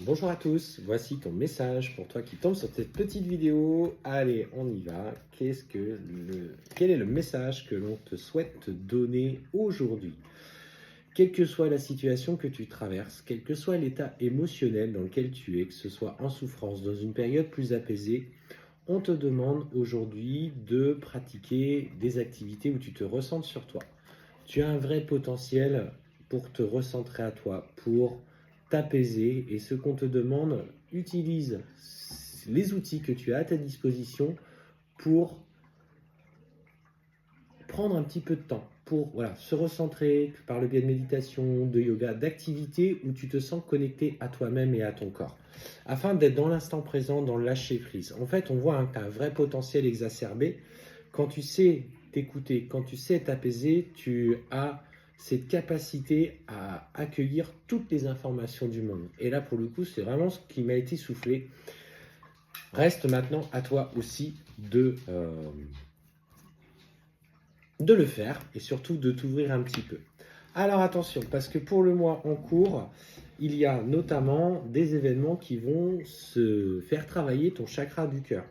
Bonjour à tous, voici ton message pour toi qui tombe sur cette petite vidéo. Allez, on y va. Quel est le message que l'on te souhaite te donner aujourd'hui? Quelle que soit la situation que tu traverses, quel que soit l'état émotionnel dans lequel tu es, que ce soit en souffrance, dans une période plus apaisée, on te demande aujourd'hui de pratiquer des activités où tu te recentres sur toi. Tu as un vrai potentiel pour te recentrer à toi, pour t'apaiser. Et ce qu'on te demande, utilise les outils que tu as à ta disposition pour prendre un petit peu de temps, pour se recentrer par le biais de méditation, de yoga, d'activités où tu te sens connecté à toi-même et à ton corps, afin d'être dans l'instant présent, dans le lâcher prise. En fait, on voit que tu as un vrai potentiel exacerbé. Quand tu sais t'écouter, quand tu sais t'apaiser, tu as cette capacité à accueillir toutes les informations du monde. Et là, pour le coup, c'est vraiment ce qui m'a été soufflé. Reste maintenant à toi aussi de le faire et surtout de t'ouvrir un petit peu. Alors attention, parce que pour le mois en cours, il y a notamment des événements qui vont se faire travailler ton chakra du cœur.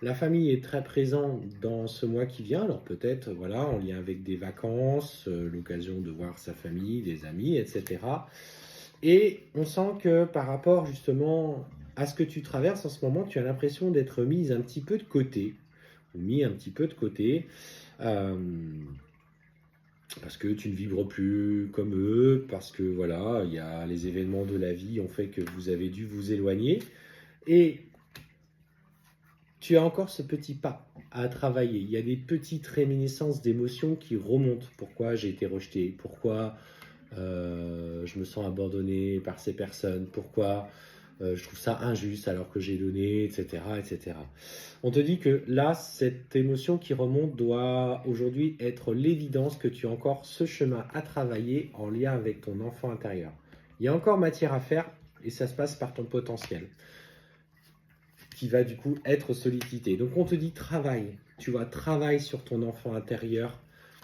La famille est très présente dans ce mois qui vient, alors peut-être en lien avec des vacances, l'occasion de voir sa famille, des amis, etc. Et on sent que par rapport justement à ce que tu traverses en ce moment, tu as l'impression d'être mise un petit peu de côté, ou mis un petit peu de côté, euh, parce que tu ne vibres plus comme eux, parce que il y a les événements de la vie ont fait que vous avez dû vous éloigner. Et tu as encore ce petit pas à travailler. Il y a des petites réminiscences d'émotions qui remontent. Pourquoi j'ai été rejeté? Pourquoi je me sens abandonné par ces personnes? Pourquoi je trouve ça injuste alors que j'ai donné, etc., etc. On te dit que là, cette émotion qui remonte doit aujourd'hui être l'évidence que tu as encore ce chemin à travailler en lien avec ton enfant intérieur. Il y a encore matière à faire et ça se passe par ton potentiel qui va du coup être sollicité. Donc on te dit travaille, tu vois, travaille sur ton enfant intérieur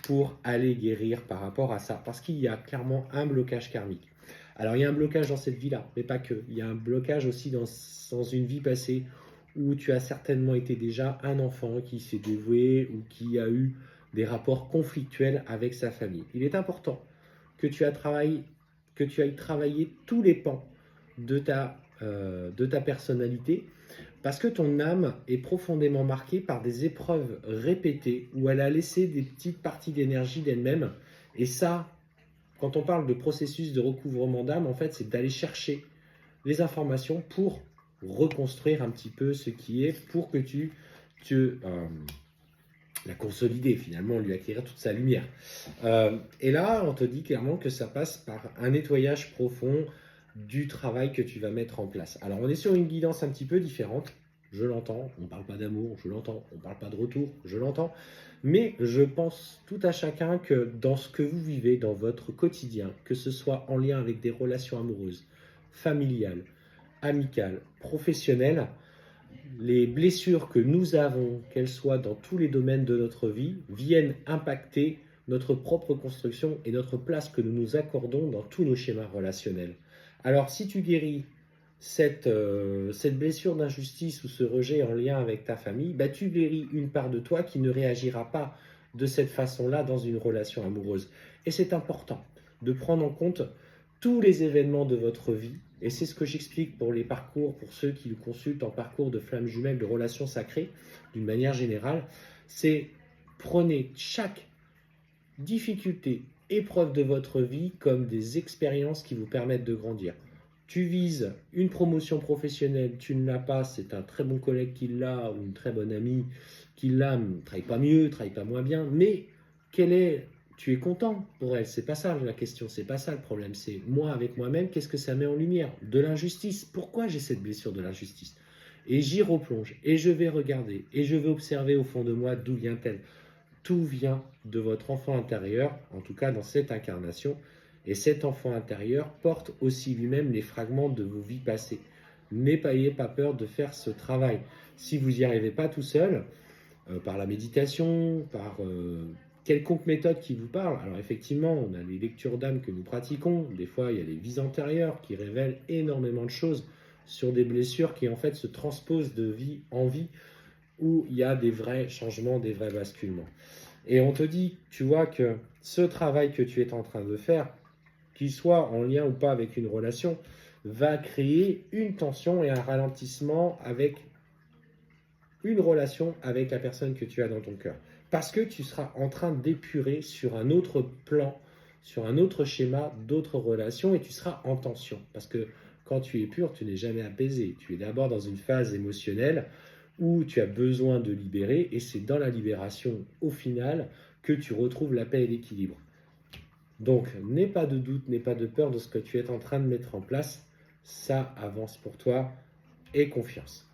pour aller guérir par rapport à ça. Parce qu'il y a clairement un blocage karmique. Alors il y a un blocage dans cette vie-là, mais pas que. Il y a un blocage aussi dans une vie passée où tu as certainement été déjà un enfant qui s'est dévoué ou qui a eu des rapports conflictuels avec sa famille. Il est important que que tu ailles travailler tous les pans de ta personnalité parce que ton âme est profondément marquée par des épreuves répétées où elle a laissé des petites parties d'énergie d'elle-même. Et ça, quand on parle de processus de recouvrement d'âme, en fait, c'est d'aller chercher les informations pour reconstruire un petit peu ce qui est, pour que la consolider finalement, lui acquérir toute sa lumière. Et là, on te dit clairement que ça passe par un nettoyage profond du travail que tu vas mettre en place. Alors, on est sur une guidance un petit peu différente. Je l'entends, on ne parle pas d'amour, je l'entends, on ne parle pas de retour, je l'entends. Mais je pense tout à chacun que dans ce que vous vivez, dans votre quotidien, que ce soit en lien avec des relations amoureuses, familiales, amicales, professionnelles, les blessures que nous avons, qu'elles soient dans tous les domaines de notre vie, viennent impacter notre propre construction et notre place que nous nous accordons dans tous nos schémas relationnels. Alors si tu guéris cette blessure d'injustice ou ce rejet en lien avec ta famille, bah, tu guéris une part de toi qui ne réagira pas de cette façon-là dans une relation amoureuse. Et c'est important de prendre en compte tous les événements de votre vie. Et c'est ce que j'explique pour les parcours, pour ceux qui consultent en parcours de flammes jumelles, de relations sacrées, d'une manière générale. C'est prenez chaque difficulté, épreuve de votre vie comme des expériences qui vous permettent de grandir. Tu vises une promotion professionnelle, tu ne l'as pas, c'est un très bon collègue qui l'a ou une très bonne amie qui l'a, ne travaille pas mieux, ne travaille pas moins bien, mais tu es content pour elle, c'est pas ça la question, c'est pas ça le problème, c'est moi avec moi-même, qu'est-ce que ça met en lumière? De l'injustice, pourquoi j'ai cette blessure de l'injustice? Et j'y replonge, et je vais regarder, et je vais observer au fond de moi d'où vient-elle. Tout vient de votre enfant intérieur, en tout cas dans cette incarnation. Et cet enfant intérieur porte aussi lui-même les fragments de vos vies passées. N'ayez pas peur de faire ce travail. Si vous n'y arrivez pas tout seul, par la méditation, par quelconque méthode qui vous parle. Alors effectivement, on a les lectures d'âme que nous pratiquons. Des fois, il y a les vies antérieures qui révèlent énormément de choses sur des blessures qui en fait se transposent de vie en vie, où il y a des vrais changements, des vrais basculements. Et on te dit, tu vois, que ce travail que tu es en train de faire, qu'il soit en lien ou pas avec une relation, va créer une tension et un ralentissement avec une relation avec la personne que tu as dans ton cœur. Parce que tu seras en train d'épurer sur un autre plan, sur un autre schéma d'autres relations et tu seras en tension. Parce que quand tu es pur, tu n'es jamais apaisé. Tu es d'abord dans une phase émotionnelle où tu as besoin de libérer et c'est dans la libération, au final, que tu retrouves la paix et l'équilibre. Donc, n'aie pas de doute, n'aie pas de peur de ce que tu es en train de mettre en place. Ça avance pour toi et confiance.